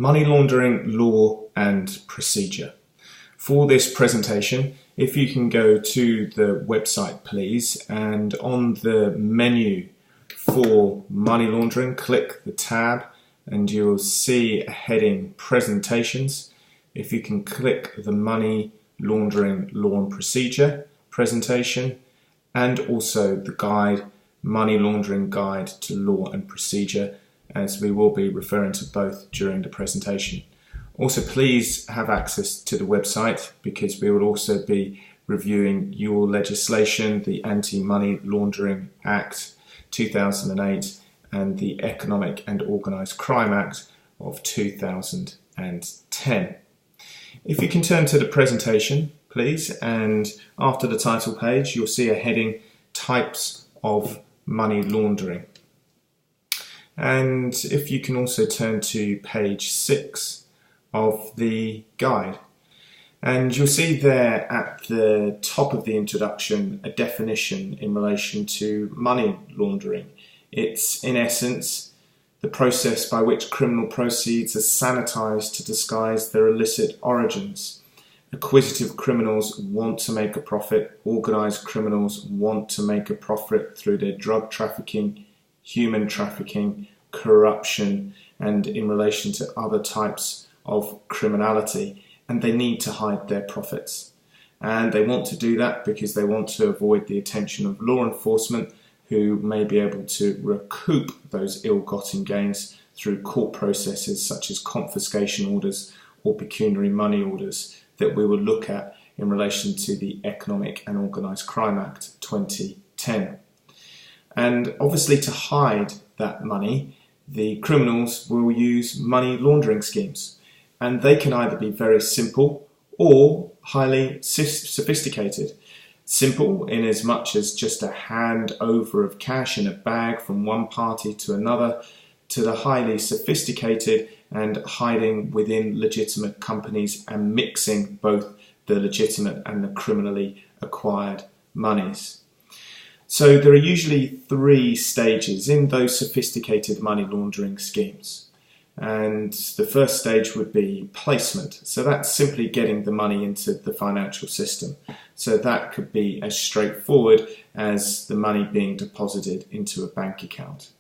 money laundering law and procedure. For this presentation, if you can go to the website please, and on the menu for money laundering, click the tab and you'll see a heading Presentations. If you can click the Money Laundering Law and Procedure presentation, and also the guide, Money Laundering Guide to Law and Procedure, as we will be referring to both during the presentation. Also, please have access to the website because we will also be reviewing your legislation, the Anti-Money Laundering Act 2008 and the Economic and Organised Crime Act of 2010. If you can turn to the presentation, please, and after the title page, you'll see a heading, Types of Money Laundering. And if you can also turn to page 6 of the guide. And you'll see there at the top of the introduction a definition in relation to money laundering. It's, in essence, the process by which criminal proceeds are sanitized to disguise their illicit origins. Acquisitive criminals want to make a profit. Organized criminals want to make a profit through their drug trafficking, human trafficking, corruption, and in relation to other types of criminality. And they need to hide their profits. And they want to do that because they want to avoid the attention of law enforcement, who may be able to recoup those ill-gotten gains through court processes such as confiscation orders or pecuniary money orders that we will look at in relation to the Economic and Organised Crime Act 2010. And obviously, to hide that money, the criminals will use money laundering schemes. And they can either be very simple or highly sophisticated. Simple in as much as just a handover of cash in a bag from one party to another, to the highly sophisticated and hiding within legitimate companies and mixing both the legitimate and the criminally acquired monies. So there are usually 3 stages in those sophisticated money laundering schemes. And the first stage would be placement. So that's simply getting the money into the financial system. So that could be as straightforward as the money being deposited into a bank account.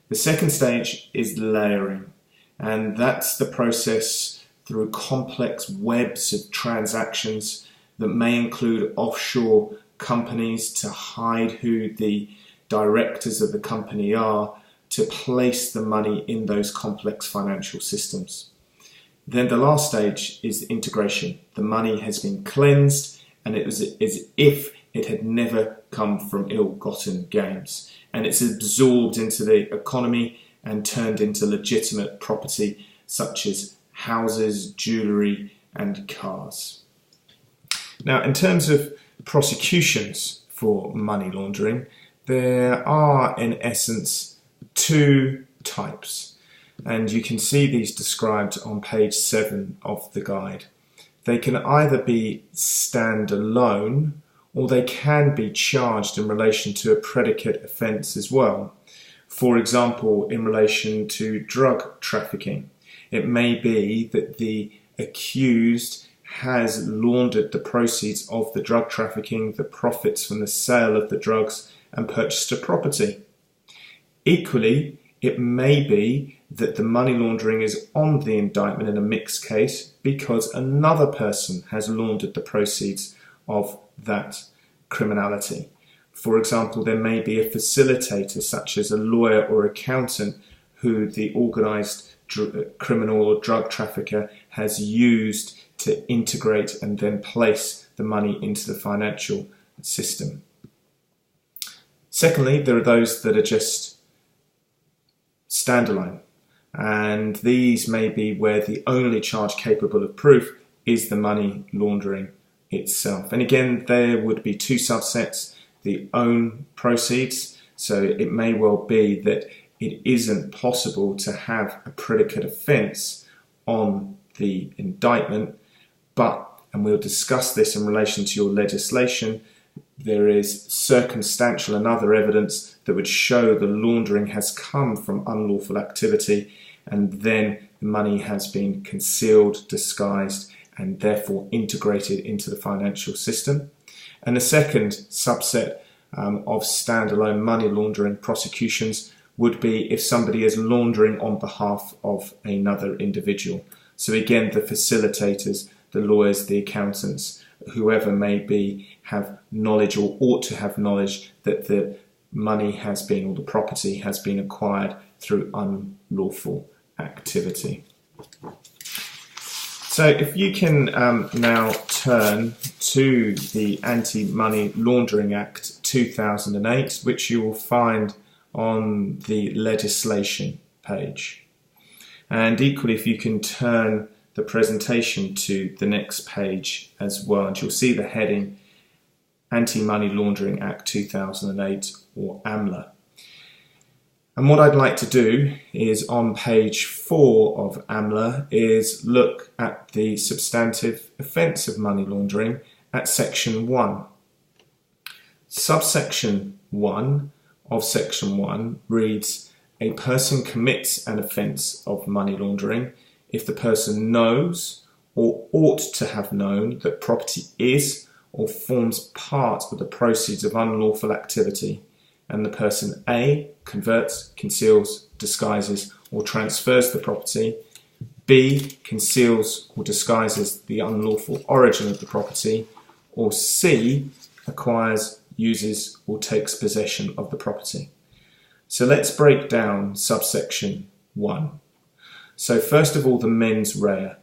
The second stage is layering. And that's the process through complex webs of transactions that may include offshore companies to hide who the directors of the company are, to place the money in those complex financial systems. Then the last stage is integration. The money has been cleansed and it was as if it had never come from ill-gotten gains. And it's absorbed into the economy and turned into legitimate property such as houses, jewellery and cars. Now, in terms of prosecutions for money laundering, there are in essence 2 types, and you can see these described on page 7 of the guide. They can either be standalone or they can be charged in relation to a predicate offence as well. For example, in relation to drug trafficking, it may be that the accused has laundered the proceeds of the drug trafficking, the profits from the sale of the drugs, and purchased a property. Equally, it may be that the money laundering is on the indictment in a mixed case because another person has laundered the proceeds of that criminality. For example, there may be a facilitator, such as a lawyer or accountant, who the organised criminal or drug trafficker has used to integrate and then place the money into the financial system. Secondly, there are those that are just standalone, and these may be where the only charge capable of proof is the money laundering itself. And again, there would be 2 subsets, the own proceeds. So it may well be that it isn't possible to have a predicate offence on the indictment, but, and we'll discuss this in relation to your legislation, there is circumstantial and other evidence that would show the laundering has come from unlawful activity, and then money has been concealed, disguised, and therefore integrated into the financial system. And the second subset of standalone money laundering prosecutions would be if somebody is laundering on behalf of another individual. So again, the facilitators, the lawyers, the accountants, whoever may be, have knowledge or ought to have knowledge that the money has been, or the property has been acquired through unlawful activity. So if you can now turn to the Anti-Money Laundering Act 2008, which you will find on the legislation page. And equally, if you can turn the presentation to the next page as well, and you'll see the heading Anti-Money Laundering Act 2008, or AMLA. And what I'd like to do is on page 4 of AMLA is look at the substantive offence of money laundering at section 1. Subsection 1 of section 1 reads, a person commits an offence of money laundering if the person knows or ought to have known that property is or forms part of the proceeds of unlawful activity, and the person A, converts, conceals, disguises or transfers the property, B, conceals or disguises the unlawful origin of the property, or C, acquires, uses or takes possession of the property. So let's break down subsection 1. So first of all, the mens rea.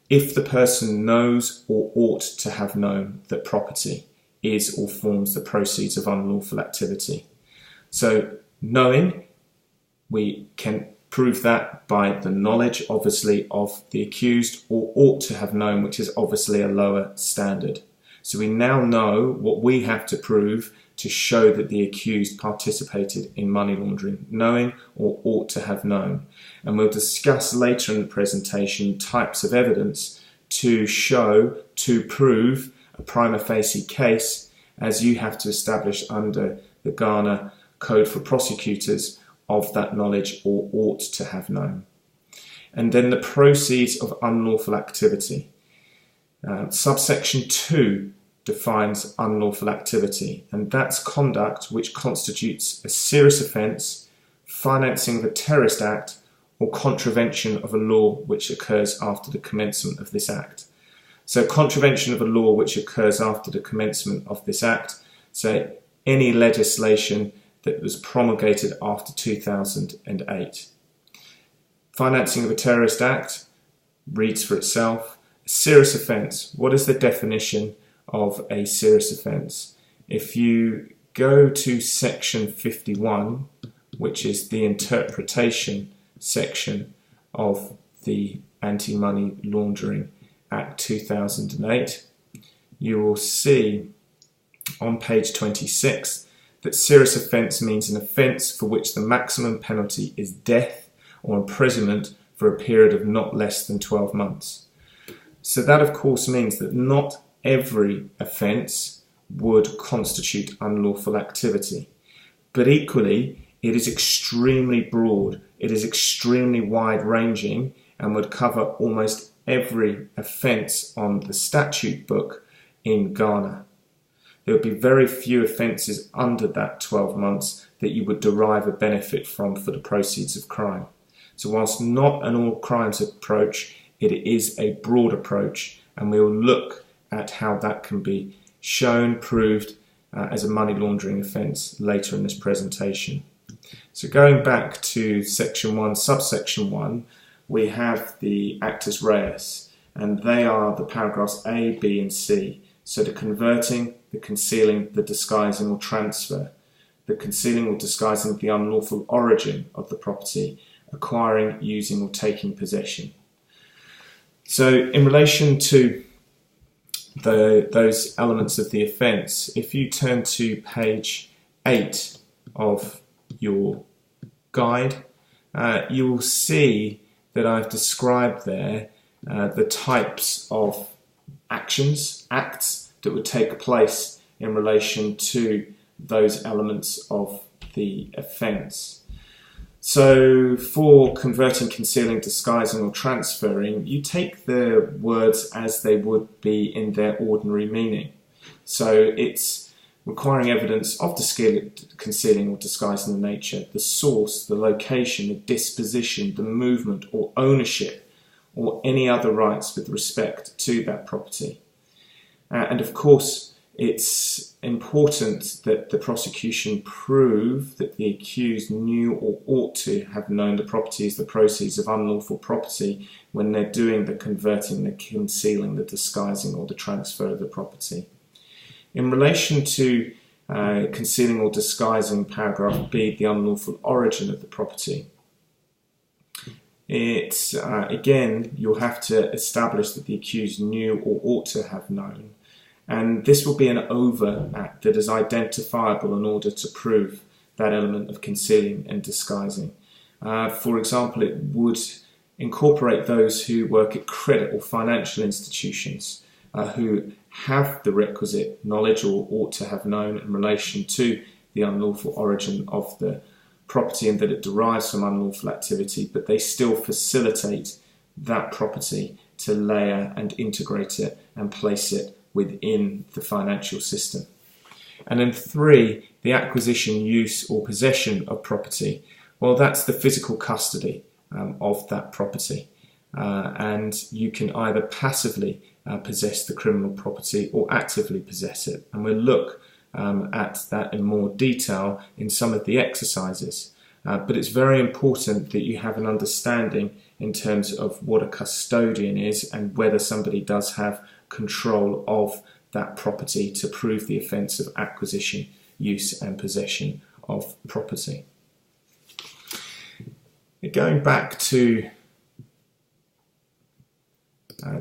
If the person knows or ought to have known that property is or forms the proceeds of unlawful activity. So knowing, we can prove that by the knowledge, obviously, of the accused, or ought to have known, which is obviously a lower standard. So we now know what we have to prove to show that the accused participated in money laundering, knowing or ought to have known. And we'll discuss later in the presentation types of evidence to show, to prove a prima facie case, as you have to establish under the Ghana Code for Prosecutors of that knowledge or ought to have known. And then the proceeds of unlawful activity. Subsection 2 defines unlawful activity, and that's conduct which constitutes a serious offence, financing of a terrorist act, or contravention of a law which occurs after the commencement of this act. So contravention of a law which occurs after the commencement of this act, so any legislation that was promulgated after 2008. Financing of a terrorist act reads for itself. A serious offence. What is the definition of a serious offence? If you go to section 51, which is the interpretation section of the Anti-Money Laundering Act 2008, you will see on page 26 that serious offence means an offence for which the maximum penalty is death or imprisonment for a period of not less than 12 months. So that of course means that not every offence would constitute unlawful activity, but equally it is extremely broad, it is extremely wide-ranging, and would cover almost every offence on the statute book in Ghana. There would be very few offences under that 12 months that you would derive a benefit from for the proceeds of crime. So whilst not an all crimes approach, it is a broad approach, and we will look at how that can be shown, proved as a money laundering offence later in this presentation. So going back to section 1, subsection 1, we have the actus reus, and they are the paragraphs A, B and C. So the converting, the concealing, the disguising or transfer, the concealing or disguising the unlawful origin of the property, acquiring, using or taking possession. So in relation to those elements of the offence, if you turn to page 8 of your guide, you will see that I've described there the types of acts that would take place in relation to those elements of the offence. So for converting, concealing, disguising or transferring, you take the words as they would be in their ordinary meaning. So it's requiring evidence of concealing or disguising the nature, the source, the location, the disposition, the movement or ownership, or any other rights with respect to that property. And of course, it's important that the prosecution prove that the accused knew or ought to have known the property is the proceeds of unlawful property when they're doing the converting, the concealing, the disguising or the transfer of the property. In relation to concealing or disguising, paragraph B, the unlawful origin of the property, it's again, you'll have to establish that the accused knew or ought to have known. And this will be an overt act that is identifiable in order to prove that element of concealing and disguising. For example, it would incorporate those who work at credit or financial institutions who have the requisite knowledge or ought to have known in relation to the unlawful origin of the property and that it derives from unlawful activity, but they still facilitate that property to layer and integrate it and place it within the financial system. And then 3, the acquisition, use or possession of property. Well, that's the physical custody of that property. And you can either passively possess the criminal property or actively possess it. And we'll look at that in more detail in some of the exercises. But it's very important that you have an understanding in terms of what a custodian is and whether somebody does have control of that property to prove the offence of acquisition, use and possession of property. Going back to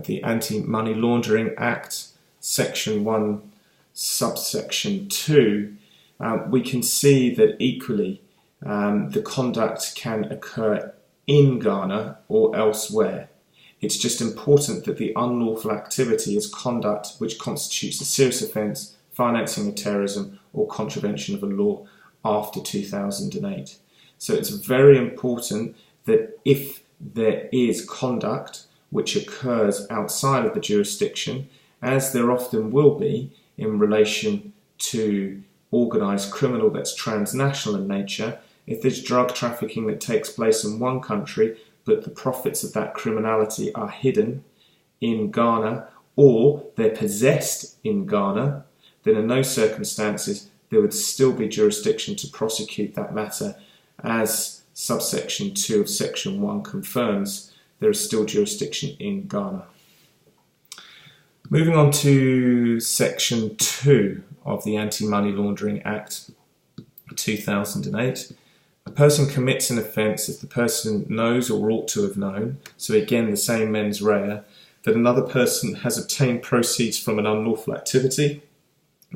the Anti-Money Laundering Act, Section 1, subsection 2, we can see that equally the conduct can occur in Ghana or elsewhere. It's just important that the unlawful activity is conduct which constitutes a serious offence, financing of terrorism or contravention of a law after 2008. So it's very important that if there is conduct which occurs outside of the jurisdiction, as there often will be in relation to organised criminal that's transnational in nature, if there's drug trafficking that takes place in one country but the profits of that criminality are hidden in Ghana or they're possessed in Ghana, then in those circumstances there would still be jurisdiction to prosecute that matter, as subsection 2 of section 1 confirms. There is still jurisdiction in Ghana. Moving on to section 2 of the Anti-Money Laundering Act 2008. A person commits an offence if the person knows or ought to have known, so again the same mens rea, that another person has obtained proceeds from an unlawful activity.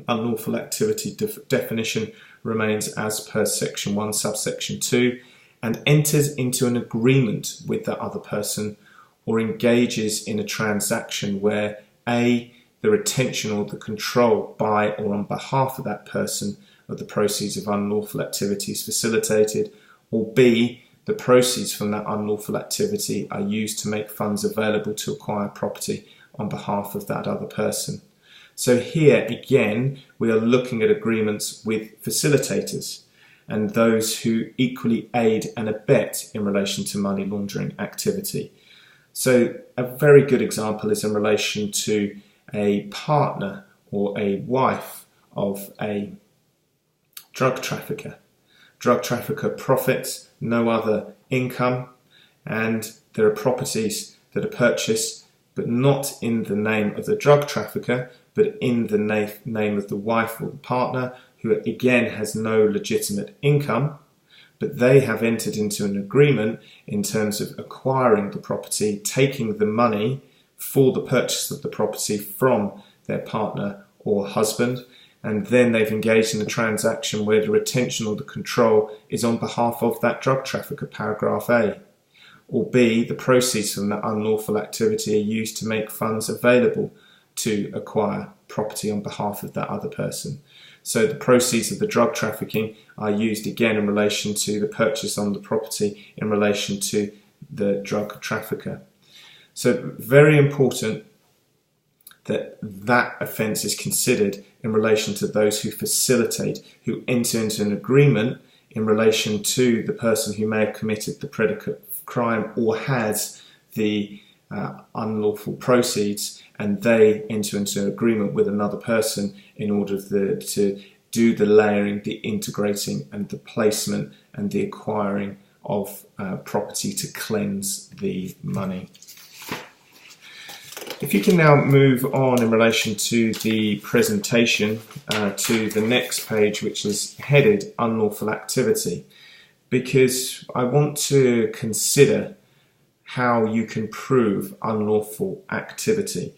Unlawful activity definition remains as per section 1 subsection 2, and enters into an agreement with that other person or engages in a transaction where A, the retention or the control by or on behalf of that person of the proceeds of unlawful activity is facilitated, or B, the proceeds from that unlawful activity are used to make funds available to acquire property on behalf of that other person. So here again we are looking at agreements with facilitators and those who equally aid and abet in relation to money laundering activity. So a very good example is in relation to a partner or a wife of a drug trafficker. Drug trafficker profits, no other income, and there are properties that are purchased but not in the name of the drug trafficker but in the name of the wife or the partner, who again has no legitimate income, but they have entered into an agreement in terms of acquiring the property, taking the money for the purchase of the property from their partner or husband, and then they've engaged in a transaction where the retention or the control is on behalf of that drug trafficker, paragraph A. Or B, the proceeds from that unlawful activity are used to make funds available to acquire property on behalf of that other person. So the proceeds of the drug trafficking are used again in relation to the purchase on the property in relation to the drug trafficker. So very important that that offence is considered in relation to those who facilitate, who enter into an agreement in relation to the person who may have committed the predicate crime or has the unlawful proceeds, and they enter into an agreement with another person in order to do the layering, the integrating and the placement and the acquiring of property to cleanse the money. If you can now move on in relation to the presentation to the next page, which is headed Unlawful Activity, because I want to consider how you can prove unlawful activity.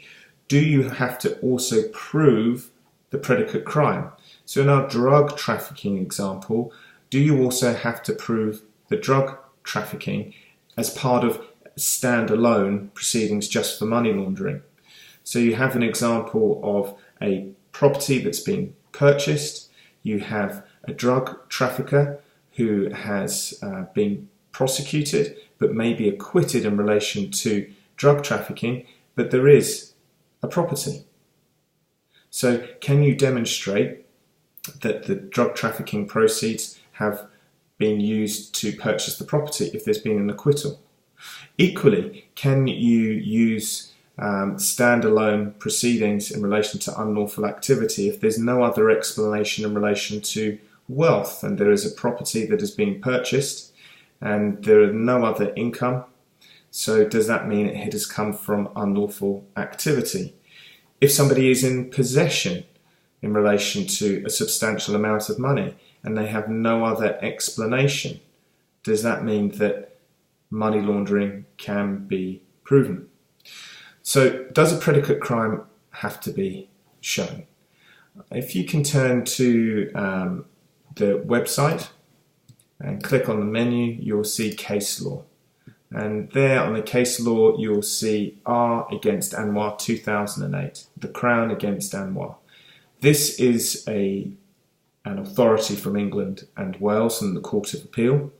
Do you have to also prove the predicate crime? So in our drug trafficking example, do you also have to prove the drug trafficking as part of standalone proceedings just for money laundering? So you have an example of a property that's been purchased, you have a drug trafficker who has been prosecuted but may be acquitted in relation to drug trafficking, but there is a property. So can you demonstrate that the drug trafficking proceeds have been used to purchase the property if there's been an acquittal? Equally, can you use standalone proceedings in relation to unlawful activity if there's no other explanation in relation to wealth and there is a property that is being purchased and there are no other income? So does that mean it has come from unlawful activity? If somebody is in possession in relation to a substantial amount of money and they have no other explanation, does that mean that money laundering can be proven? So does a predicate crime have to be shown? If you can turn to the website and click on the menu, you'll see case law. And there on the case law, you'll see R against Anwar 2008, the Crown against Anwar. This is an authority from England and Wales and the Court of Appeal.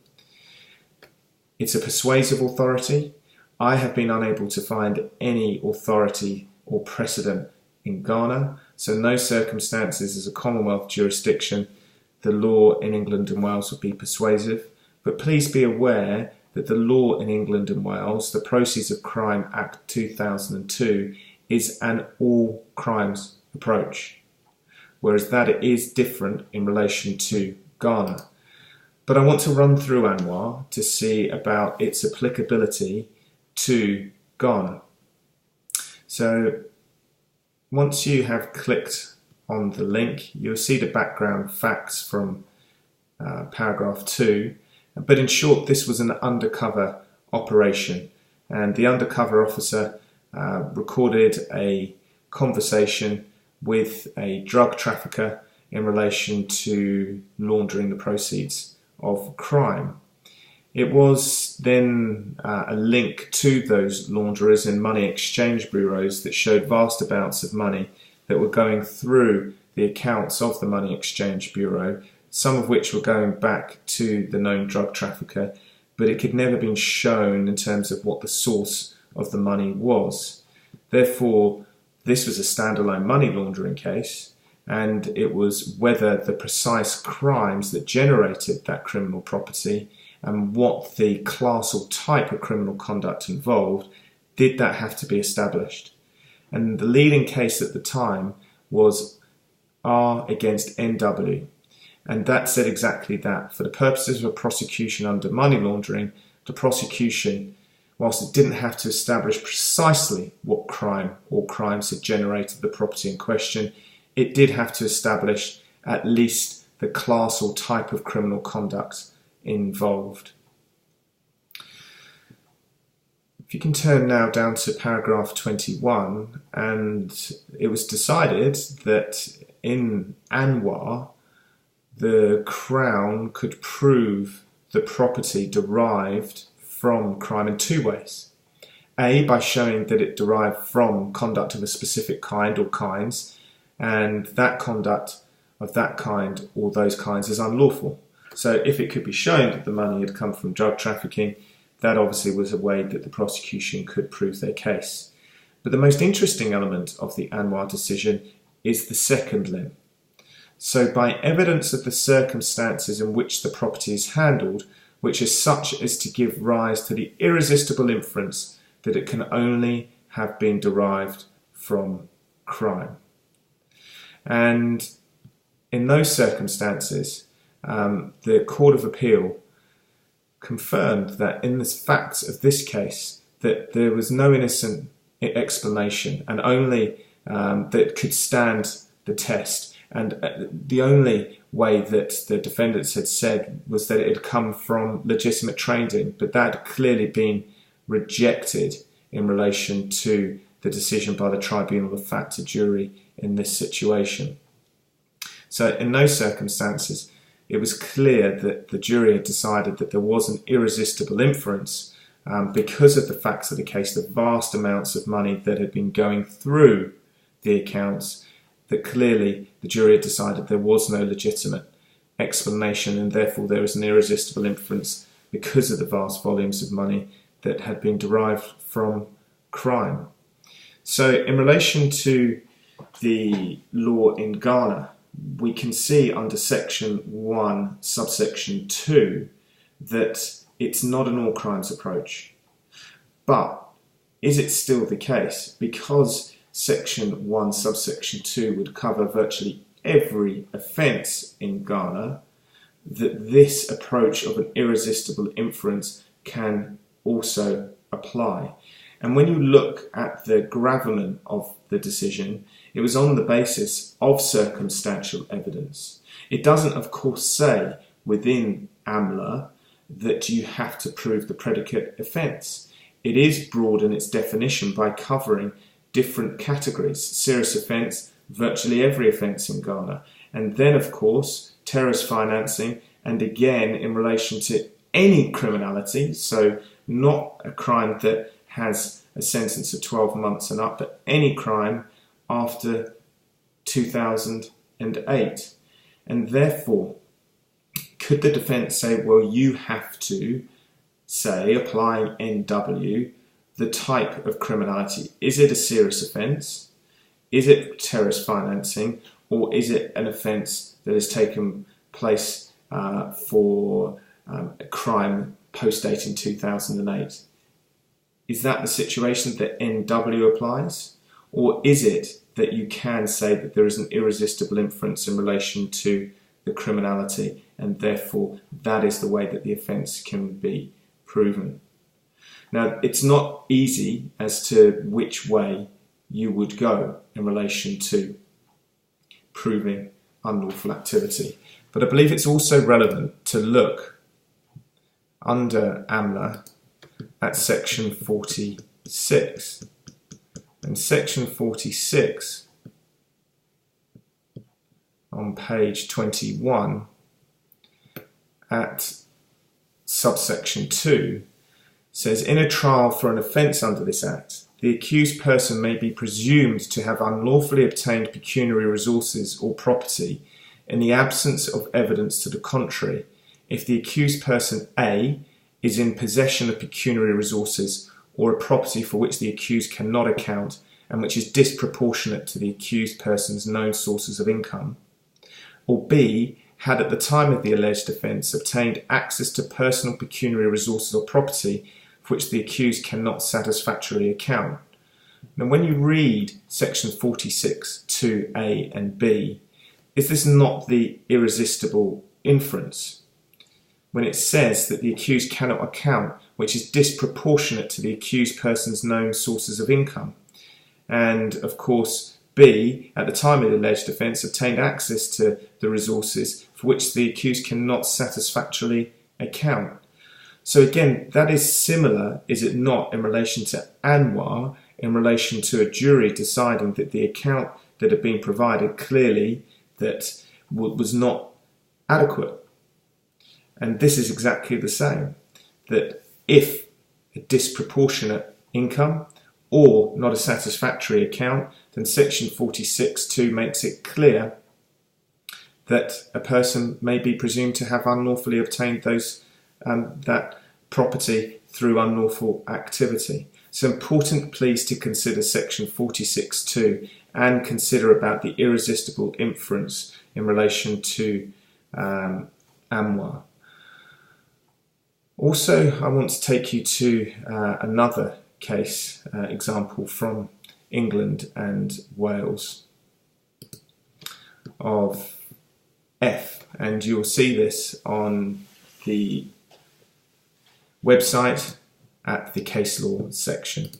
It's a persuasive authority. I have been unable to find any authority or precedent in Ghana, so in those circumstances as a Commonwealth jurisdiction, the law in England and Wales would be persuasive. But please be aware that the law in England and Wales, the Proceeds of Crime Act 2002, is an all crimes approach, whereas that it is different in relation to Ghana. But I want to run through Anwar to see about its applicability to Ghana. So once you have clicked on the link, you'll see the background facts from paragraph 2. But in short, this was an undercover operation, and the undercover officer recorded a conversation with a drug trafficker in relation to laundering the proceeds of crime. It was then a link to those launderers in money exchange bureaus that showed vast amounts of money that were going through the accounts of the money exchange bureau, some of which were going back to the known drug trafficker, but it could never been shown in terms of what the source of the money was. Therefore, this was a standalone money laundering case, and it was whether the precise crimes that generated that criminal property and what the class or type of criminal conduct involved, did that have to be established? And the leading case at the time was R against NW. And that said exactly that. For the purposes of a prosecution under money laundering, the prosecution, whilst it didn't have to establish precisely what crime or crimes had generated the property in question, it did have to establish at least the class or type of criminal conduct involved. If you can turn now down to paragraph 21, and it was decided that in Anwar, the Crown could prove the property derived from crime in two ways. A, by showing that it derived from conduct of a specific kind or kinds, and that conduct of that kind or those kinds as unlawful. So if it could be shown that the money had come from drug trafficking, that obviously was a way that the prosecution could prove their case. But the most interesting element of the Anwar decision is the second limb. So by evidence of the circumstances in which the property is handled, which is such as to give rise to the irresistible inference that it can only have been derived from crime. And in those circumstances, the Court of Appeal confirmed that in the facts of this case, that there was no innocent explanation and only that could stand the test. And the only way that the defendants had said was that it had come from legitimate trading, but that had clearly been rejected in relation to the decision by the tribunal of fact to jury in this situation. So in those circumstances, it was clear that the jury had decided that there was an irresistible inference because of the facts of the case, the vast amounts of money that had been going through the accounts, that clearly the jury had decided there was no legitimate explanation, and therefore there was an irresistible inference because of the vast volumes of money that had been derived from crime. So in relation to the law in Ghana, we can see under section 1 subsection 2 that it's not an all crimes approach. But is it still the case? Because section 1 subsection 2 would cover virtually every offence in Ghana, that this approach of an irresistible inference can also apply. And when you look at the gravamen of the decision, it was on the basis of circumstantial evidence. It doesn't, of course, say within AMLA that you have to prove the predicate offence. It is broad in its definition by covering different categories. Serious offence, virtually every offence in Ghana. And then, of course, terrorist financing, and again in relation to any criminality, so not a crime that has a sentence of 12 months and up, but any crime after 2008. And therefore, could the defence say, well, you have to say, applying NW, the type of criminality? Is it a serious offence? Is it terrorist financing? Or is it an offence that has taken place for a crime post-dating 2008? Is that the situation that NW applies? Or is it that you can say that there is an irresistible inference in relation to the criminality, and therefore that is the way that the offence can be proven? Now, it's not easy as to which way you would go in relation to proving unlawful activity, but I believe it's also relevant to look under AMLA at section 46. And section 46 on page 21 at subsection 2 says, in a trial for an offence under this Act, the accused person may be presumed to have unlawfully obtained pecuniary resources or property in the absence of evidence to the contrary, if the accused person A is in possession of pecuniary resources or a property for which the accused cannot account and which is disproportionate to the accused person's known sources of income, or B had at the time of the alleged offence obtained access to personal pecuniary resources or property for which the accused cannot satisfactorily account. Now, when you read section 46, 2A and B, is this not the irresistible inference? When it says that the accused cannot account, which is disproportionate to the accused person's known sources of income. And, of course, B, at the time of the alleged offence, obtained access to the resources for which the accused cannot satisfactorily account. So again, that is similar, is it not, in relation to Anwar, in relation to a jury deciding that the account that had been provided clearly that was not adequate. And this is exactly the same, that if a disproportionate income or not a satisfactory account, then section 46.2 makes it clear that a person may be presumed to have unlawfully obtained that property through unlawful activity. So important, please, to consider section 46.2 and consider about the irresistible inference in relation to amwar. Also, I want to take you to another case example from England and Wales of F, and you'll see this on the website at the case law section.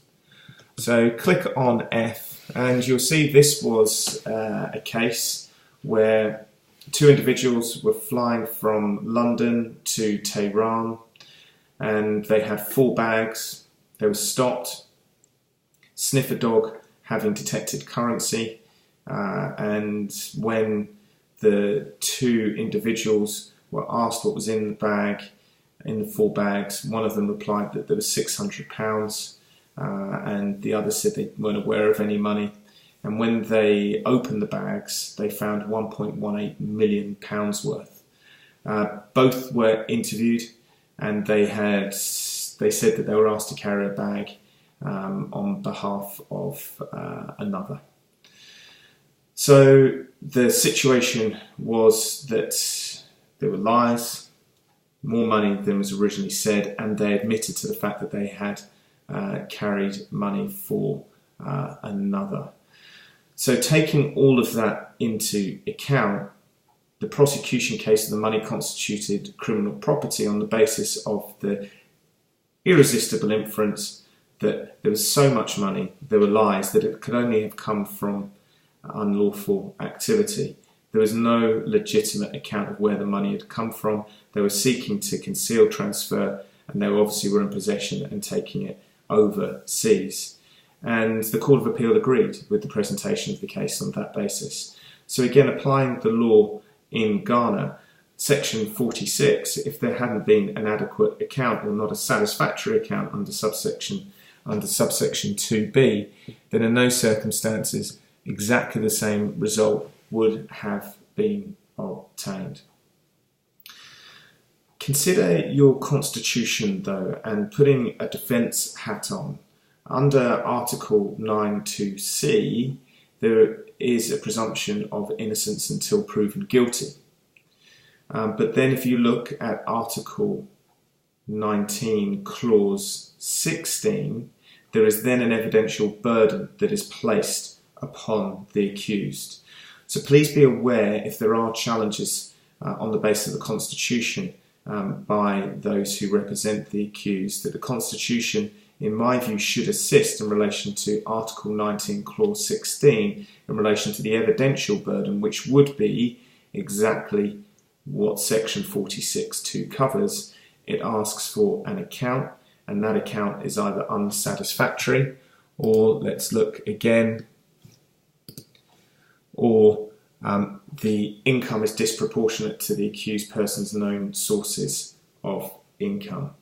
So click on F and you'll see this was a case where two individuals were flying from London to Tehran and they had 4 bags. They were stopped, sniffer dog having detected currency, and when the two individuals were asked what was in the bag, in the 4 bags, one of them replied that there was £600, and the other said they weren't aware of any money. And when they opened the bags, they found £1.18 million worth. Both were interviewed, and they said that they were asked to carry a bag on behalf of another. So the situation was that there were lies, more money than was originally said, and they admitted to the fact that they had carried money for another. So taking all of that into account, the prosecution case of the money constituted criminal property on the basis of the irresistible inference that there was so much money, there were lies, that it could only have come from unlawful activity. There was no legitimate account of where the money had come from. They were seeking to conceal transfer, and they obviously were in possession and taking it overseas. And the Court of Appeal agreed with the presentation of the case on that basis. So again, applying the law in Ghana, section 46, if there hadn't been an adequate account or not a satisfactory account under subsection 2b, then in those circumstances exactly the same result would have been obtained. Consider your constitution though, and putting a defence hat on. Under Article 9.2c, there is a presumption of innocence until proven guilty. But then if you look at Article 19, Clause 16, there is then an evidential burden that is placed upon the accused. So please be aware if there are challenges on the basis of the Constitution by those who represent the accused, that the Constitution, in my view, should assist in relation to Article 19, Clause 16, in relation to the evidential burden, which would be exactly what Section 46.2 covers. It asks for an account, and that account is either unsatisfactory, or let's look again, or the income is disproportionate to the accused person's known sources of income.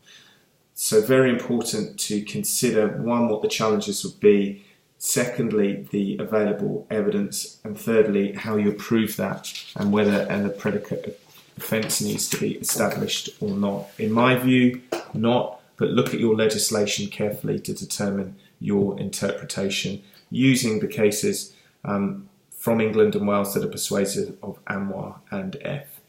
So very important to consider, one, what the challenges would be, secondly, the available evidence, and thirdly, how you prove that and whether a predicate offence needs to be established or not. In my view, not, but look at your legislation carefully to determine your interpretation using the cases from England and Wales that are persuasive of amwar and F.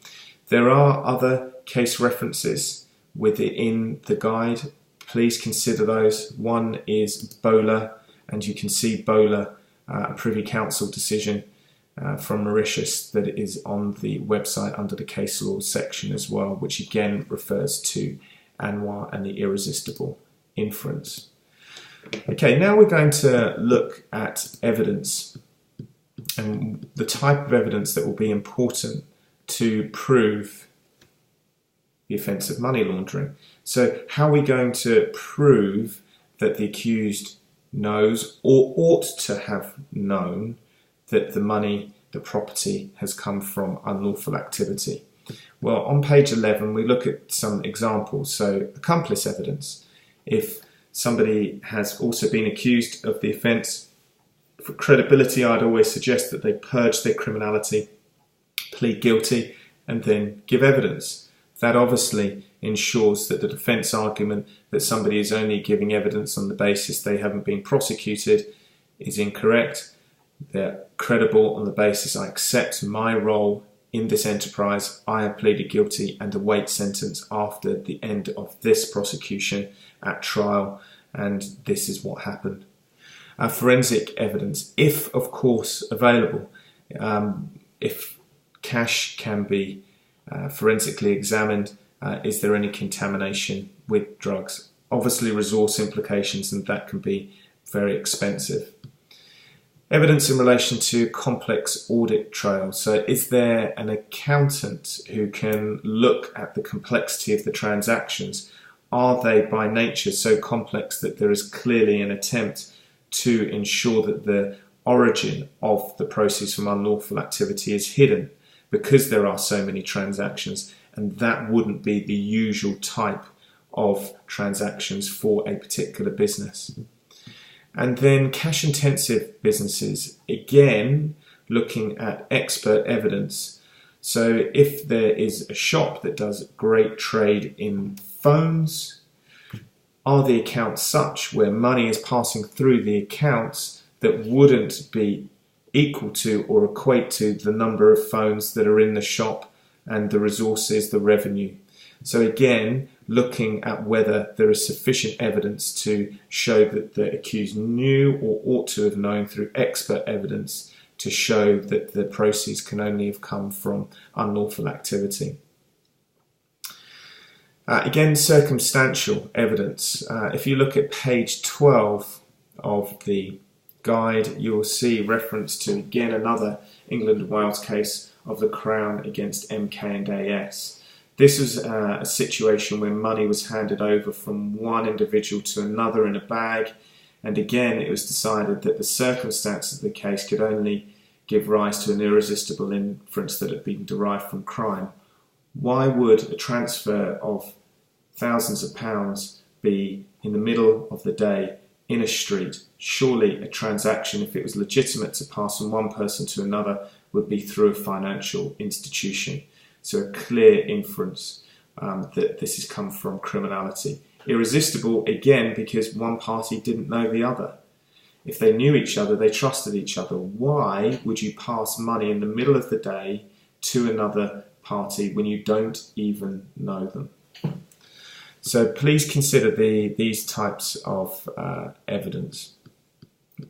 There are other case references within the guide. Please consider those. One is Bola, and you can see Bola, a Privy Council decision from Mauritius that is on the website under the case law section as well, which again refers to amwar and the irresistible inference. Okay, now we're going to look at evidence and the type of evidence that will be important to prove the offence of money laundering. So how are we going to prove that the accused knows or ought to have known that the money, the property, has come from unlawful activity? Well, on page 11 we look at some examples. So accomplice evidence. If somebody has also been accused of the offence, for credibility I'd always suggest that they purge their criminality. plead guilty and then give evidence. That obviously ensures that the defence argument that somebody is only giving evidence on the basis they haven't been prosecuted is incorrect. They're credible on the basis I accept my role in this enterprise, I have pleaded guilty and await sentence after the end of this prosecution at trial, and this is what happened. Forensic evidence, if of course available, if cash can be forensically examined, is there any contamination with drugs? Obviously resource implications, and that can be very expensive. Evidence in relation to complex audit trails. So is there an accountant who can look at the complexity of the transactions? Are they by nature so complex that there is clearly an attempt to ensure that the origin of the proceeds from unlawful activity is hidden because there are so many transactions, and that wouldn't be the usual type of transactions for a particular business? And then cash intensive businesses, again, looking at expert evidence. So if there is a shop that does great trade in phones, are the accounts such where money is passing through the accounts that wouldn't be equal to or equate to the number of phones that are in the shop and the resources, the revenue? So again, looking at whether there is sufficient evidence to show that the accused knew or ought to have known through expert evidence to show that the proceeds can only have come from unlawful activity. Again, circumstantial evidence. If you look at page 12 of the guide, you will see reference to, again, another England and Wales case of the Crown against MK&AS. This was a situation where money was handed over from one individual to another in a bag, and again it was decided that the circumstances of the case could only give rise to an irresistible inference that had been derived from crime. Why would a transfer of thousands of pounds be in the middle of the day in a street? Surely a transaction, if it was legitimate to pass from one person to another, would be through a financial institution. So a clear inference that this has come from criminality. Irresistible, again, because one party didn't know the other. If they knew each other, they trusted each other. Why would you pass money in the middle of the day to another party when you don't even know them? So please consider these types of evidence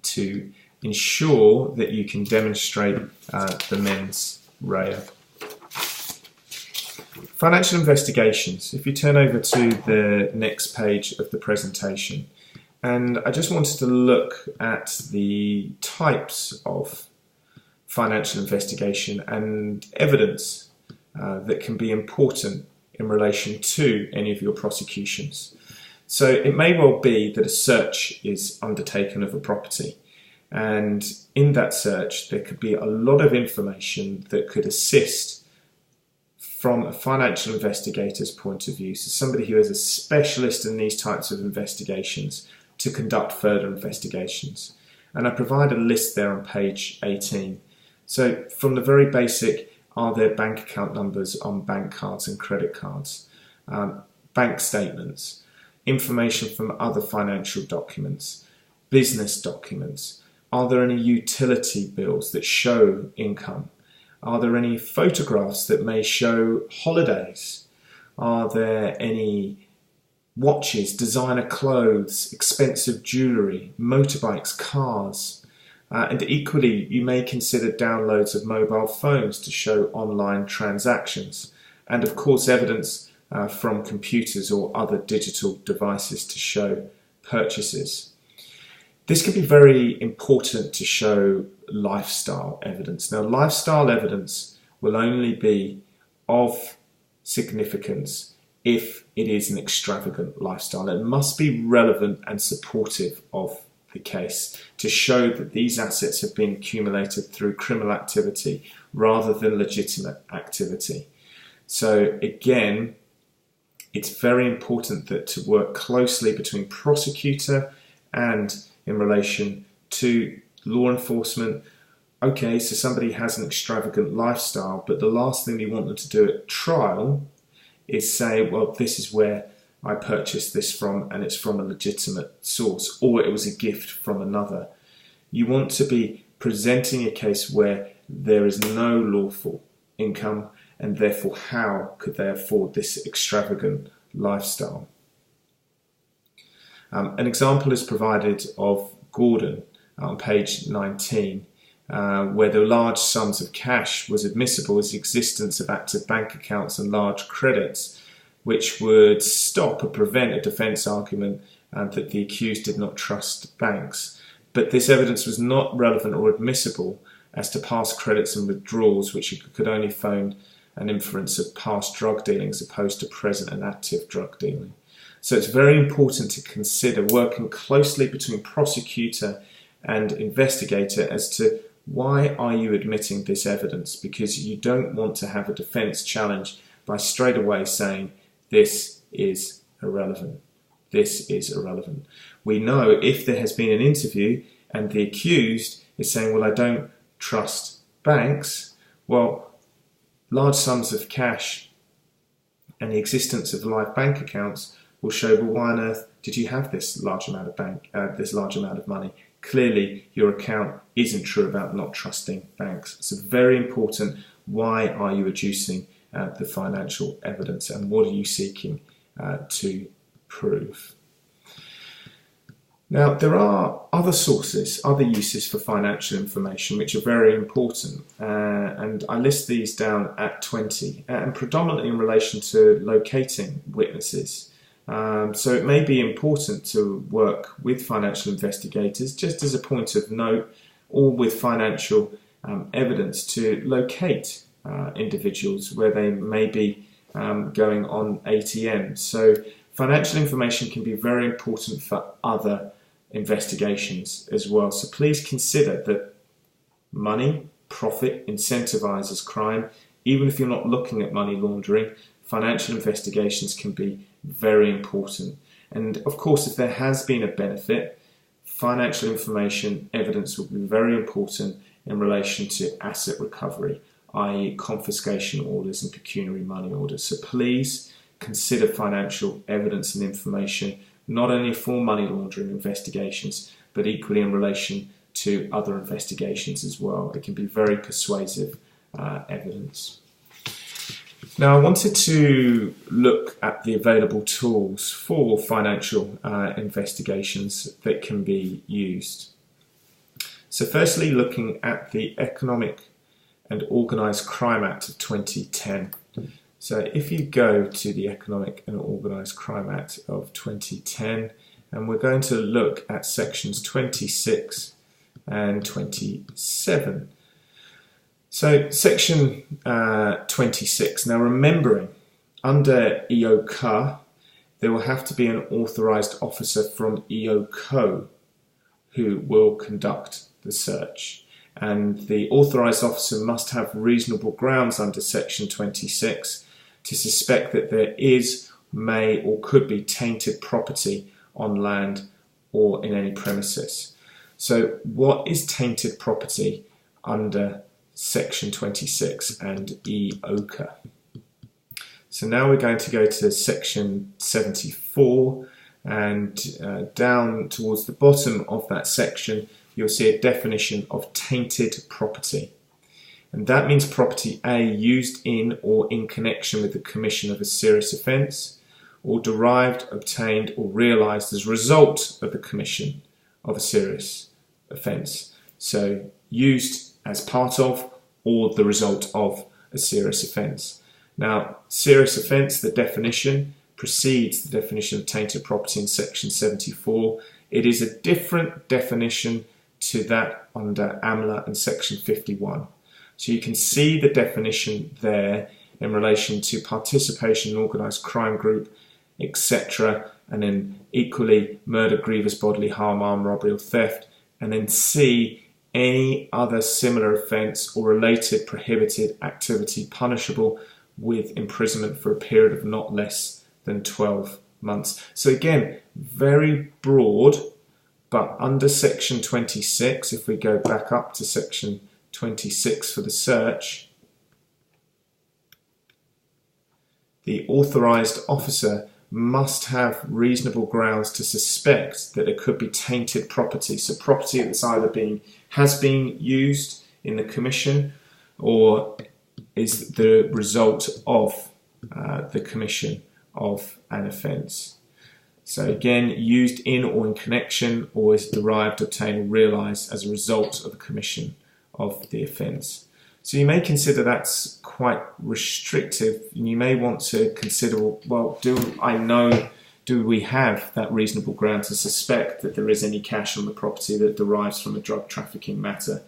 to ensure that you can demonstrate the mens rea. Financial investigations. If you turn over to the next page of the presentation, and I just wanted to look at the types of financial investigation and evidence that can be important in relation to any of your prosecutions. So it may well be that a search is undertaken of a property, and in that search there could be a lot of information that could assist from a financial investigator's point of view, so somebody who is a specialist in these types of investigations, to conduct further investigations. And I provide a list there on page 18. So from the very basic, are there bank account numbers on bank cards and credit cards, bank statements, information from other financial documents, business documents, are there any utility bills that show income? Are there any photographs that may show holidays? Are there any watches, designer clothes, expensive jewellery, motorbikes, cars? And equally, you may consider downloads of mobile phones to show online transactions. And of course, evidence from computers or other digital devices to show purchases. This can be very important to show lifestyle evidence. Now, lifestyle evidence will only be of significance if it is an extravagant lifestyle. It must be relevant and supportive of the case to show that these assets have been accumulated through criminal activity rather than legitimate activity. So again, it's very important that to work closely between prosecutor and in relation to law enforcement, okay, so somebody has an extravagant lifestyle, but the last thing we want them to do at trial is say, well, this is where I purchased this from and it's from a legitimate source, or it was a gift from another. You want to be presenting a case where there is no lawful income and therefore how could they afford this extravagant lifestyle. An example is provided of Gordon on page 19, where the large sums of cash was admissible as the existence of active bank accounts and large credits, which would stop or prevent a defence argument that the accused did not trust banks. But this evidence was not relevant or admissible as to past credits and withdrawals, which could only phone an inference of past drug dealing as opposed to present and active drug dealing. So it's very important to consider working closely between prosecutor and investigator as to why are you admitting this evidence, because you don't want to have a defence challenge by straight away saying this is irrelevant. This is irrelevant. We know if there has been an interview and the accused is saying, well, I don't trust banks, well, large sums of cash and the existence of live bank accounts will show, well, why on earth did you have this large amount of money? Clearly, your account isn't true about not trusting banks. So very important. Why are you adducing the financial evidence, and what are you seeking to prove? Now, there are other sources, other uses for financial information which are very important, and I list these down at 20, and predominantly in relation to locating witnesses. So it may be important to work with financial investigators, just as a point of note, or with financial evidence to locate individuals where they may be going on ATMs. So financial information can be very important for other investigations as well. So please consider that money, profit, incentivizes crime. Even if you're not looking at money laundering, financial investigations can be very important. And of course, if there has been a benefit, financial information evidence will be very important in relation to asset recovery, i.e. confiscation orders and pecuniary money orders. So please consider financial evidence and information not only for money laundering investigations, but equally in relation to other investigations as well. It can be very persuasive evidence. Now, I wanted to look at the available tools for financial investigations that can be used. So firstly, looking at the Economic and Organised Crime Act of 2010. So if you go to the Economic and Organised Crime Act of 2010, and we're going to look at sections 26 and 27. So section 26, now remembering, under EOCA, there will have to be an authorised officer from EOCO who will conduct the search. And the authorised officer must have reasonable grounds under section 26 to suspect that there is, may or could be tainted property on land or in any premises. So what is tainted property under section 26 and EOCA? So now we're going to go to section 74, and down towards the bottom of that section you'll see a definition of tainted property. And that means property A used in or in connection with the commission of a serious offence, or derived, obtained or realised as a result of the commission of a serious offence. So used as part of or the result of a serious offence. Now, serious offence, the definition, precedes the definition of tainted property in section 74. It is a different definition to that under AMLA and section 51. So you can see the definition there in relation to participation in organised crime group, etc. And then equally murder, grievous bodily harm, armed robbery or theft. And then C, any other similar offence or related prohibited activity punishable with imprisonment for a period of not less than 12 months. So again, very broad, but under section 26, if we go back up to section 26 for the search, the authorised officer must have reasonable grounds to suspect that there could be tainted property. So property that's either has been used in the commission or is the result of the commission of an offence. So again, used in or in connection, or is derived, obtained or realised as a result of the commission of the offence. So you may consider that's quite restrictive, and you may want to consider, well, do we have that reasonable ground to suspect that there is any cash on the property that derives from a drug trafficking matter?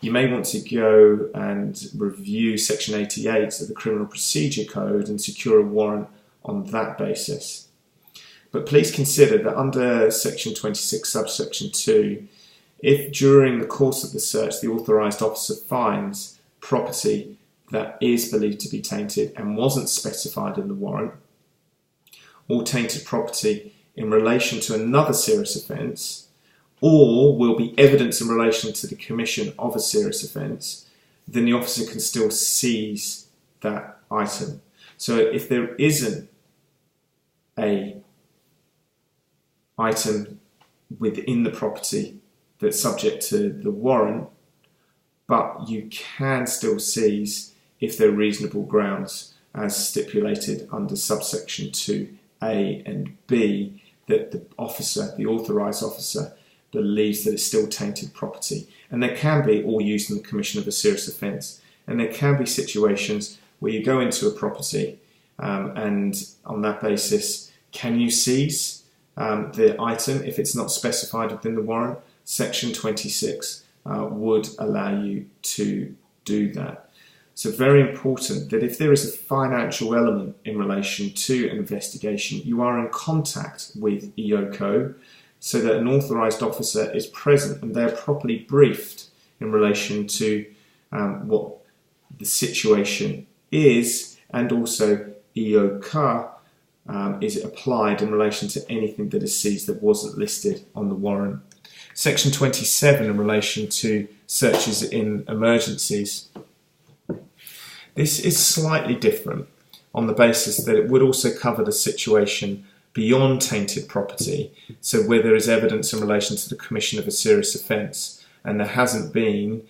You may want to go and review Section 88 of the Criminal Procedure Code and secure a warrant on that basis. But please consider that under Section 26, subsection 2, if during the course of the search the authorised officer finds property that is believed to be tainted and wasn't specified in the warrant, or tainted property in relation to another serious offence, or will be evidence in relation to the commission of a serious offence, then the officer can still seize that item. So if there isn't a item within the property that's subject to the warrant, but you can still seize if there are reasonable grounds as stipulated under subsection 2A and B that the officer, the authorised officer, believes that it's still tainted property. And there can be, or used in the commission of a serious offence, and there can be situations where you go into a property and on that basis, can you seize the item if it's not specified within the warrant? Section 26 would allow you to do that. So very important that if there is a financial element in relation to an investigation, you are in contact with EOCO so that an authorised officer is present and they're properly briefed in relation to what the situation is, and also EOCA is applied in relation to anything that is seized that wasn't listed on the warrant. Section 27 in relation to searches in emergencies. This is slightly different on the basis that it would also cover the situation beyond tainted property, so where there is evidence in relation to the commission of a serious offence and there hasn't been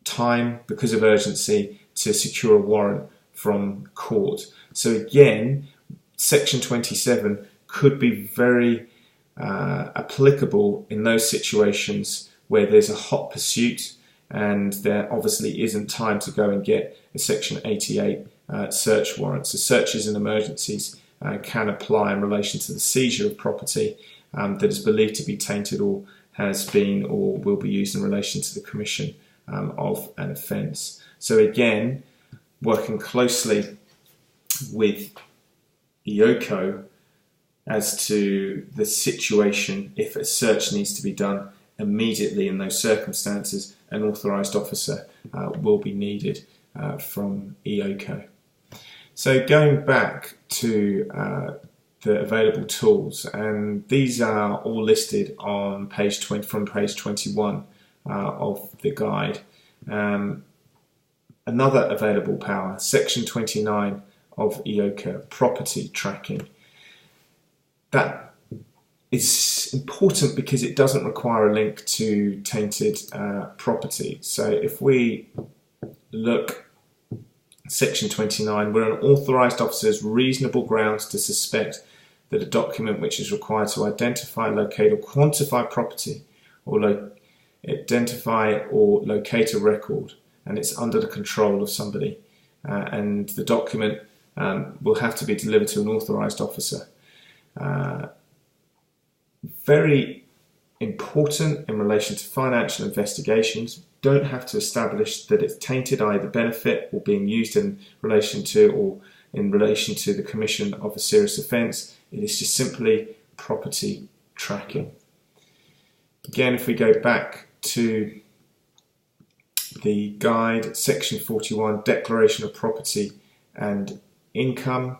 time because of urgency to secure a warrant from court. So again, Section 27 could be very applicable in those situations where there's a hot pursuit and there obviously isn't time to go and get a Section 88 search warrant. So searches in emergencies can apply in relation to the seizure of property that is believed to be tainted or has been or will be used in relation to the commission of an offence. So again, working closely with EOCO as to the situation, if a search needs to be done immediately in those circumstances, an authorised officer will be needed from EOCO. So going back to the available tools, and these are all listed on page 20, from page 21 of the guide. Another available power, section 29 of EOCA, property tracking. That is important because it doesn't require a link to tainted property. So if we look section 29, where an authorised officer has reasonable grounds to suspect that a document which is required to identify, locate or quantify property, or identify or locate a record, and it's under the control of somebody, and the document will have to be delivered to an authorised officer. Very important in relation to financial investigations. Don't have to establish that it's tainted, either benefit or being used in relation to or in relation to the commission of a serious offence. It is just simply property tracking. Again, if we go back to the guide, section 41, declaration of property and income,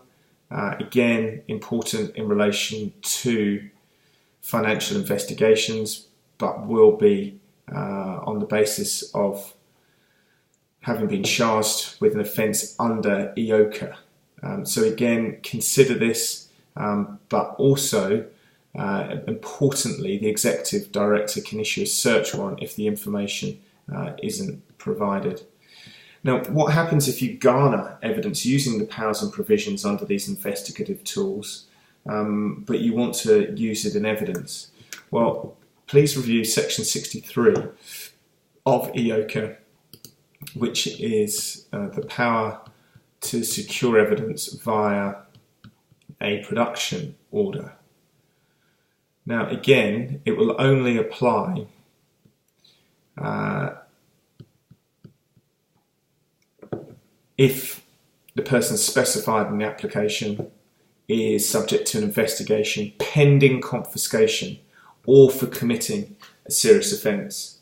again important in relation to financial investigations, but will be on the basis of having been charged with an offence under EOCA. So again, consider this, but also, importantly, the Executive Director can issue a search warrant if the information isn't provided. Now, what happens if you garner evidence using the powers and provisions under these investigative tools, but you want to use it in evidence? Well, please review section 63 of EOCA, which is the power to secure evidence via a production order. Now, again, it will only apply if the person specified in the application is subject to an investigation pending confiscation or for committing a serious offence.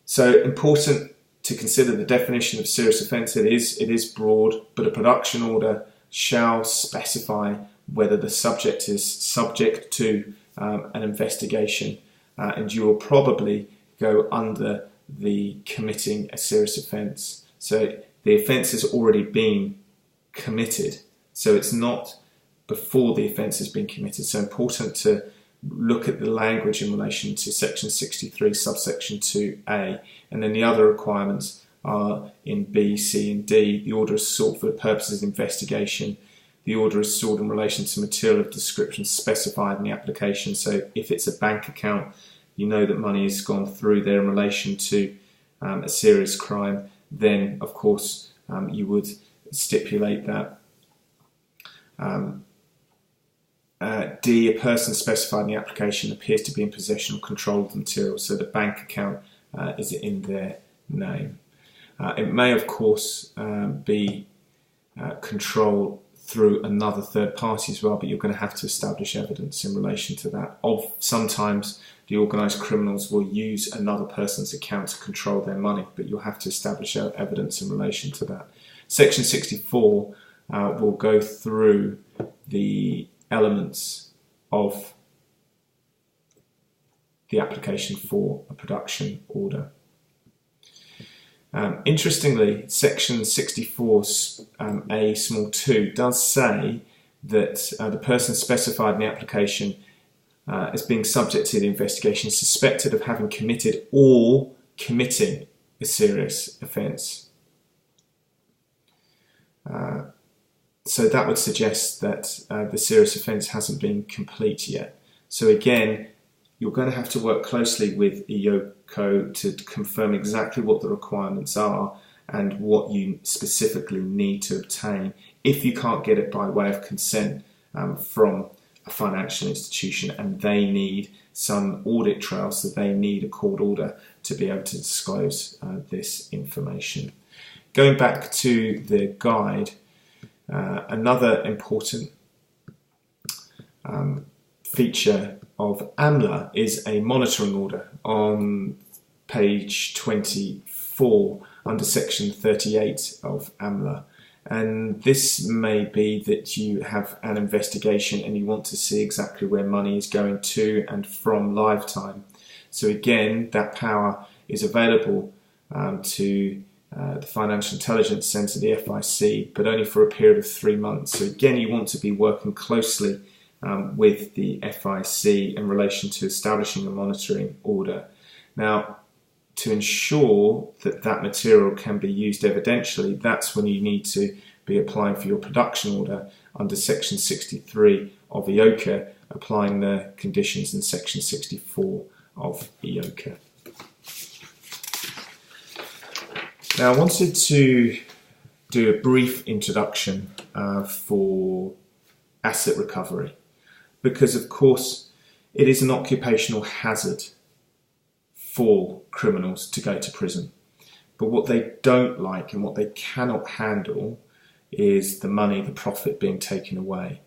So, important to consider the definition of serious offence. It is broad, but a production order shall specify whether the subject is subject to an investigation, and you will probably go under the committing a serious offence. So the offence has already been committed, so it's not before the offence has been committed. So important to look at the language in relation to section 63 subsection 2a, and then the other requirements are in B, C and D. The order is sought for the purposes of investigation. The order is sought in relation to material of description specified in the application. So if it's a bank account, you know that money has gone through there in relation to a serious crime, then of course you would stipulate that. D, a person specified in the application appears to be in possession or control of the material, so the bank account is in their name. It may of course be control through another third party as well, but you're going to have to establish evidence in relation to that. Sometimes the organised criminals will use another person's account to control their money, but you'll have to establish evidence in relation to that. Section 64 will go through the elements of the application for a production order. Interestingly, section 64a small 2 does say that the person specified in the application as being subject to the investigation is suspected of having committed or committing a serious offence. So that would suggest that the serious offence hasn't been complete yet. So again, you're going to have to work closely with EOCA to confirm exactly what the requirements are and what you specifically need to obtain if you can't get it by way of consent from a financial institution and they need some audit trail, so they need a court order to be able to disclose this information. Going back to the guide, another important feature of AMLA is a monitoring order on page 24 under section 38 of AMLA. And this may be that you have an investigation and you want to see exactly where money is going to and from lifetime. So again, that power is available to the Financial Intelligence Centre, the FIC, but only for a period of 3 months. So again, you want to be working closely with the FIC in relation to establishing a monitoring order. Now, to ensure that that material can be used evidentially, that's when you need to be applying for your production order under section 63 of EOCA, applying the conditions in section 64 of EOCA. Now, I wanted to do a brief introduction for asset recovery, because of course it is an occupational hazard for criminals to go to prison. But what they don't like and what they cannot handle is the money, the profit being taken away.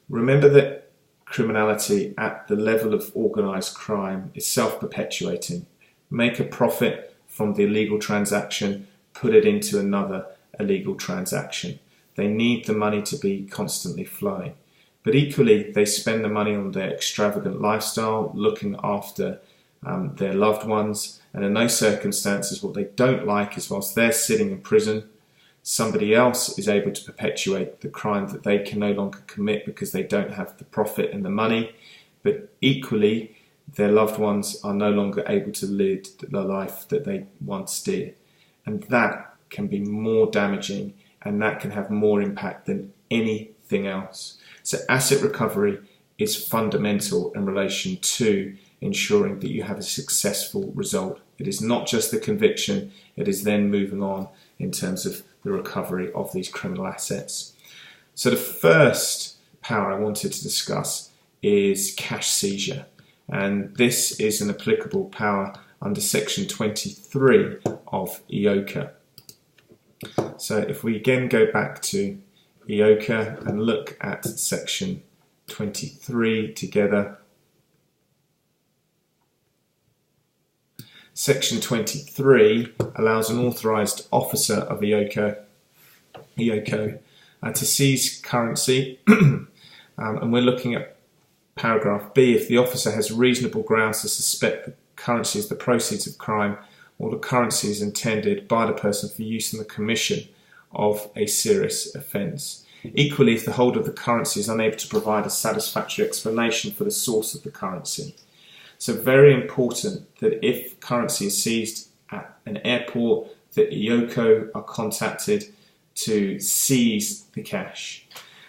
Remember that criminality at the level of organised crime is self-perpetuating. Make a profit from the illegal transaction, put it into another illegal transaction. They need the money to be constantly flowing. But equally, they spend the money on their extravagant lifestyle, looking after their loved ones, and in those circumstances what they don't like is whilst they're sitting in prison, somebody else is able to perpetuate the crime that they can no longer commit because they don't have the profit and the money, but equally their loved ones are no longer able to lead the life that they once did. And that can be more damaging, and that can have more impact than anything else. So asset recovery is fundamental in relation to ensuring that you have a successful result. It is not just the conviction, it is then moving on in terms of the recovery of these criminal assets. So the first power I wanted to discuss is cash seizure, and this is an applicable power under section 23 of EOCA. So if we again go back to EOCA and look at section 23 together. Section 23 allows an authorised officer of EOCO to seize currency, and we're looking at paragraph B. If the officer has reasonable grounds to suspect the currency is the proceeds of crime, or the currency is intended by the person for use in the commission of a serious offence. Equally, if the holder of the currency is unable to provide a satisfactory explanation for the source of the currency. So very important that if currency is seized at an airport, that EOCO are contacted to seize the cash.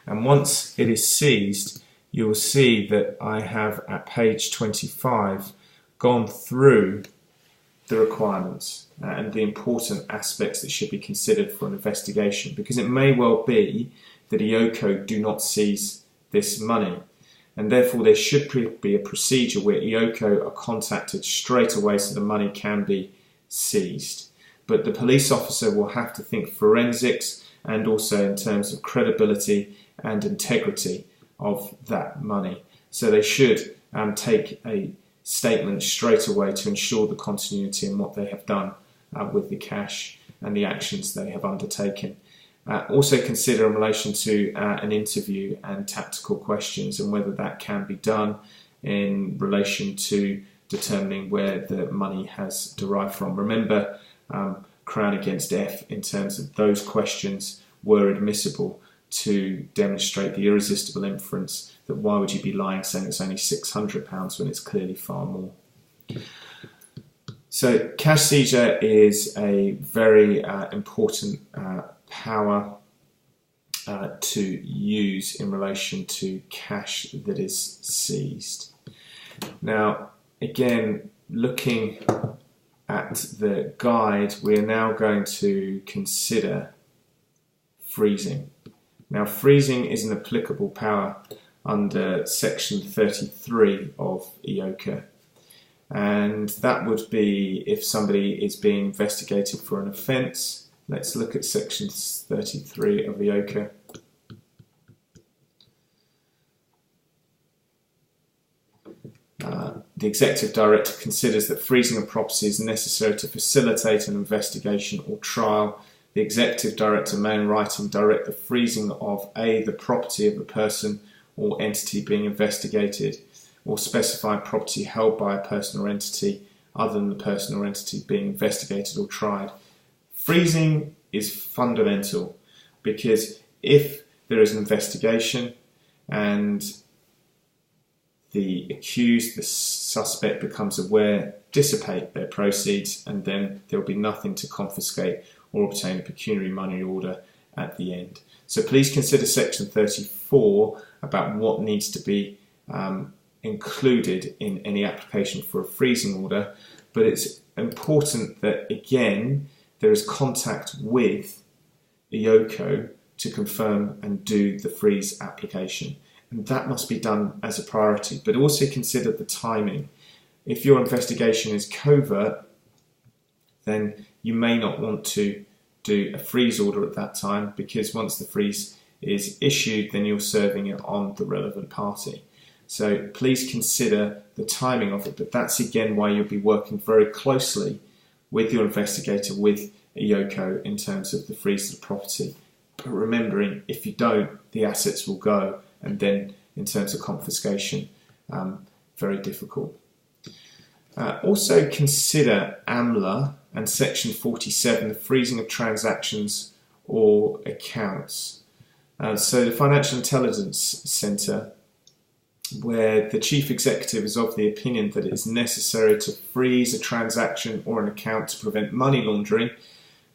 And once it is seized, you will see that I have at page 25 gone through the requirements and the important aspects that should be considered for an investigation, because it may well be that EOCO do not seize this money, and therefore there should be a procedure where EOCO are contacted straight away so the money can be seized. But the police officer will have to think forensics and also in terms of credibility and integrity of that money. So they should take a statement straight away to ensure the continuity in what they have done with the cash and the actions they have undertaken. Also consider in relation to an interview and tactical questions and whether that can be done in relation to determining where the money has derived from. Remember, Crown against F in terms of those questions were admissible to demonstrate the irresistible inference that why would you be lying saying it's only £600 when it's clearly far more. So cash seizure is a very important power to use in relation to cash that is seized. Now, again, looking at the guide, we're now going to consider freezing. Now, freezing is an applicable power under section 33 of EOCA, and that would be if somebody is being investigated for an offence. Let's look at section 33 of EOCA. The Executive Director considers that freezing of property is necessary to facilitate an investigation or trial. The Executive Director may in writing direct the freezing of A, the property of the person or entity being investigated, or specify property held by a person or entity other than the person or entity being investigated or tried. Freezing is fundamental because if there is an investigation and the accused, the suspect becomes aware, dissipate their proceeds, and then there will be nothing to confiscate or obtain a pecuniary money order at the end. So please consider section 34 about what needs to be included in any application for a freezing order, but it's important that again there is contact with EOCO to confirm and do the freeze application, and that must be done as a priority. But also consider the timing. If your investigation is covert, then you may not want to do a freeze order at that time, because once the freeze is issued, then you're serving it on the relevant party. So please consider the timing of it, but that's again why you'll be working very closely with your investigator, with EOCO, in terms of the freeze of the property. But remembering, if you don't, the assets will go, and then in terms of confiscation, very difficult. Also consider AMLA and Section 47, the freezing of transactions or accounts. So the Financial Intelligence Centre, where the chief executive is of the opinion that it is necessary to freeze a transaction or an account to prevent money laundering,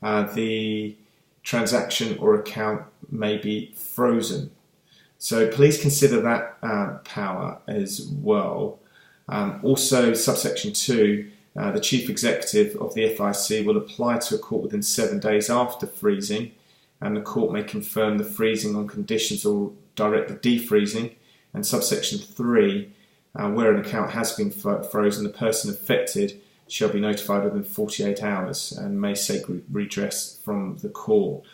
the transaction or account may be frozen. So please consider that power as well. Also, subsection 2, the chief executive of the FIC will apply to a court within 7 days after freezing, and the court may confirm the freezing on conditions or direct the defreezing. And subsection 3, where an account has been frozen, the person affected shall be notified within 48 hours and may seek redress from the court.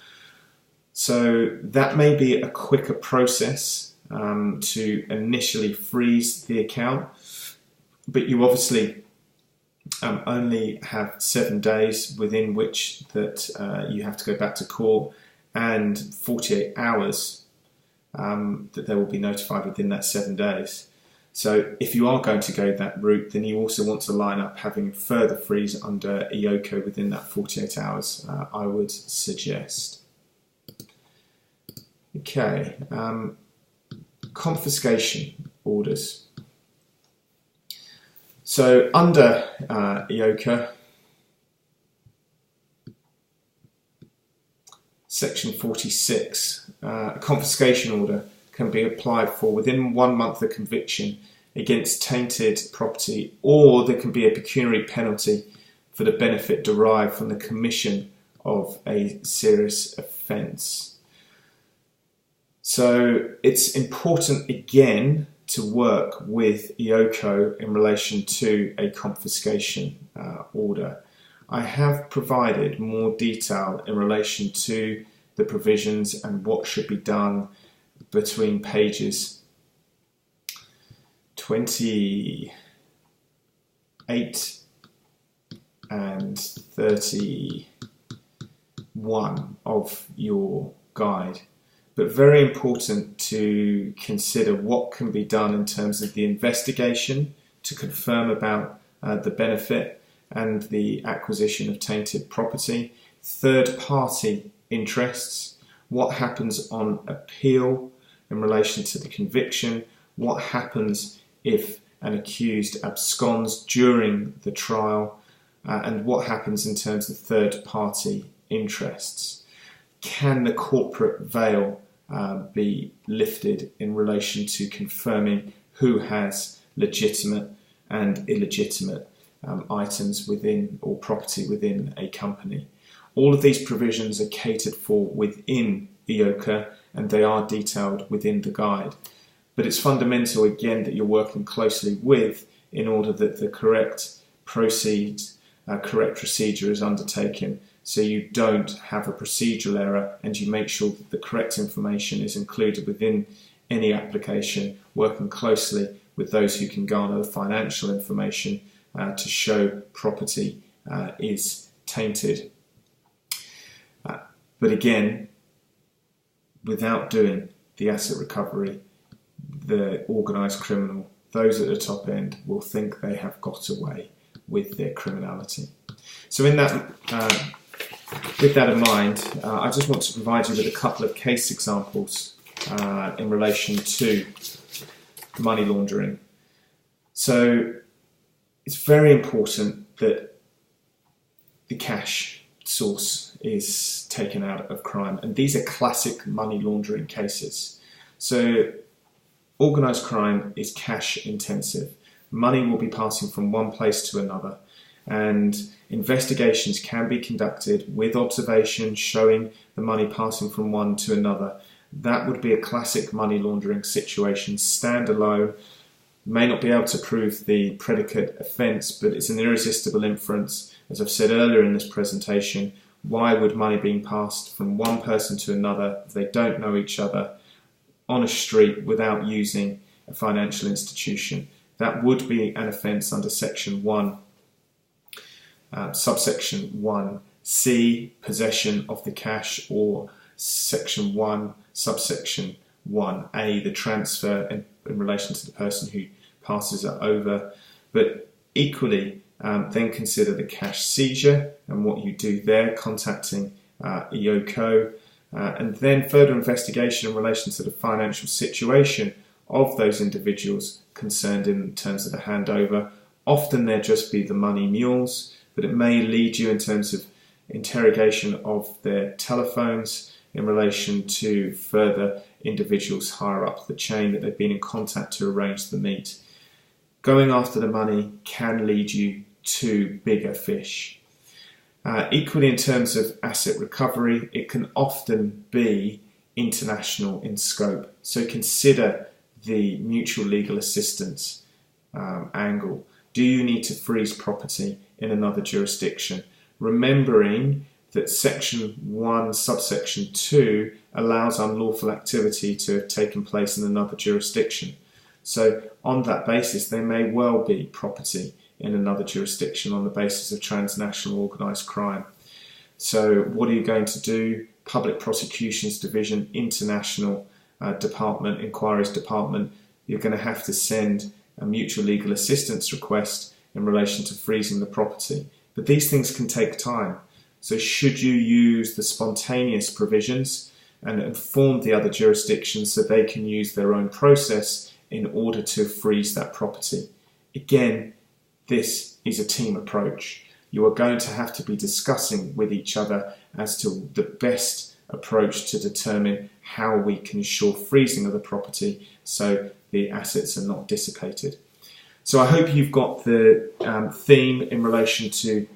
So that may be a quicker process to initially freeze the account, but you obviously only have 7 days within which that you have to go back to court, and 48 hours that they will be notified within that 7 days. So if you are going to go that route, then you also want to line up having further freeze under EOCO within that 48 hours, I would suggest. Okay, confiscation orders. So under EOCA, Section 46, a confiscation order can be applied for within 1 month of conviction against tainted property, or there can be a pecuniary penalty for the benefit derived from the commission of a serious offence. So it's important again to work with EOCO in relation to a confiscation order. I have provided more detail in relation to the provisions and what should be done between pages 28 and 31 of your guide. But very important to consider what can be done in terms of the investigation to confirm about the benefit and the acquisition of tainted property, third-party interests, what happens on appeal in relation to the conviction, what happens if an accused absconds during the trial, and what happens in terms of third-party interests. Can the corporate veil be lifted in relation to confirming who has legitimate and illegitimate items within or property within a company? All of these provisions are catered for within EOCA, and they are detailed within the guide. But it's fundamental again that you're working closely with in order that the correct procedure is undertaken, so you don't have a procedural error, and you make sure that the correct information is included within any application, working closely with those who can garner the financial information to show property is tainted. But again, without doing the asset recovery, the organised criminal, those at the top end, will think they have got away with their criminality. So in that, with that in mind, I just want to provide you with a couple of case examples in relation to money laundering. So it's very important that the cash source is taken out of crime, and these are classic money laundering cases. So organised crime is cash intensive. Money will be passing from one place to another, and investigations can be conducted with observation showing the money passing from one to another. That would be a classic money laundering situation, standalone, may not be able to prove the predicate offence, but it's an irresistible inference. As I've said earlier in this presentation, why would money being passed from one person to another if they don't know each other on a street without using a financial institution? That would be an offence under Section 1, subsection 1C, possession of the cash, or Section 1, subsection 1A, the transfer in relation to the person who passes it over. But Equally, then consider the cash seizure and what you do there, contacting EOCO, and then further investigation in relation to the financial situation of those individuals concerned in terms of the handover. Often they'll just be the money mules, but it may lead you in terms of interrogation of their telephones in relation to further individuals higher up the chain that they've been in contact to arrange the meet. Going after the money can lead you to bigger fish. Equally, in terms of asset recovery, it can often be international in scope. So consider the mutual legal assistance angle. Do you need to freeze property in another jurisdiction? Remembering that Section 1, subsection 2 allows unlawful activity to have taken place in another jurisdiction. So on that basis, there may well be property in another jurisdiction on the basis of transnational organised crime. So what are you going to do? Public Prosecutions Division, International Department, Inquiries Department, you're going to have to send a mutual legal assistance request in relation to freezing the property. But these things can take time. So should you use the spontaneous provisions and inform the other jurisdictions so they can use their own process in order to freeze that property? Again, this is a team approach. You are going to have to be discussing with each other as to the best approach to determine how we can ensure freezing of the property so the assets are not dissipated. So I hope you've got the theme in relation to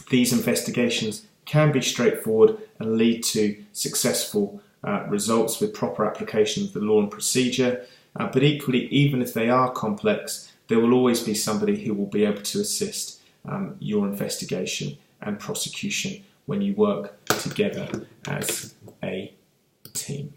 these investigations can be straightforward and lead to successful results with proper application of the law and procedure. But equally, even if they are complex, there will always be somebody who will be able to assist your investigation and prosecution when you work together as a team.